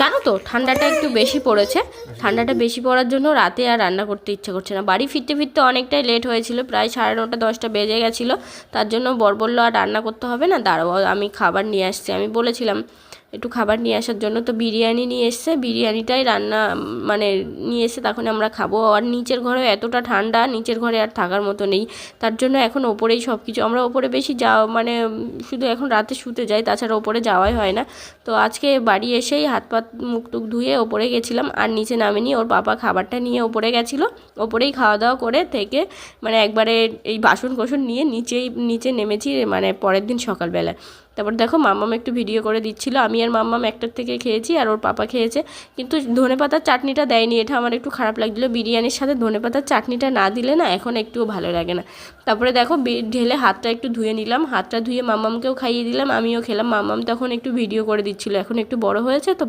জানো তো ঠান্ডাটা একটু বেশি পড়েছে, ঠান্ডাটা বেশি পড়ার জন্য রাতে আর রান্না করতে ইচ্ছে করছে না। বাড়ি ফিরতে ফিরতে অনেকটাই লেট হয়েছিল, প্রায় 9:30 10টা বেজে গেছিলো। তার জন্য বর বললো আর রান্না করতে হবে না, দাঁড়াও আমি খাবার নিয়ে আসছি। আমি বলেছিলাম একটু খাবার নিয়ে আসার জন্য, তো বিরিয়ানি নিয়ে এসছে, বিরিয়ানিটাই রান্না মানে নিয়ে এসে তখন আমরা খাবো। আর নিচের ঘরে এতটা ঠান্ডা, নিচের ঘরে আর থাকার মতো নেই, তার জন্য এখন ওপরেই সব কিছু। আমরা ওপরে বেশি যাওয়া মানে শুধু এখন রাতে শুতে যাই, তাছাড়া ওপরে যাওয়াই হয় না। তো আজকে বাড়ি এসেই হাত পা মুখ টুক ধুয়ে ওপরে গেছিলাম, আর নিচে নামিনি। ওর পাপা খাবারটা নিয়ে ওপরে গেছিলো, ওপরেই খাওয়া দাওয়া করে থেকে মানে একবারে এই বাসন কোসন নিয়ে নিচে নেমেছি মানে পরের দিন সকালবেলা। তারপর দেখো মাম্মাম একটু ভিডিও করে দিচ্ছিলো, আমি আর মাম্মাম একটার থেকে খেয়েছি আর ওর পাপা খেয়েছে। কিন্তু ধনেপাতার চাটনিটা দেয়নি, এটা আমার একটু খারাপ লাগছিলো। বিরিয়ানির সাথে ধনেপাতার চাটনিটা না দিলে না এখন একটুও ভালো লাগে না। তারপরে দেখো ঢেলে হাতটা একটু ধুয়ে নিলাম, হাতটা ধুয়ে মাম্মামকেও খাইয়ে দিলাম, আমিও খেলাম। মাম্মাম তখন একটু ভিডিও করে দিচ্ছিলো, এখন একটু বড় হয়েছে তো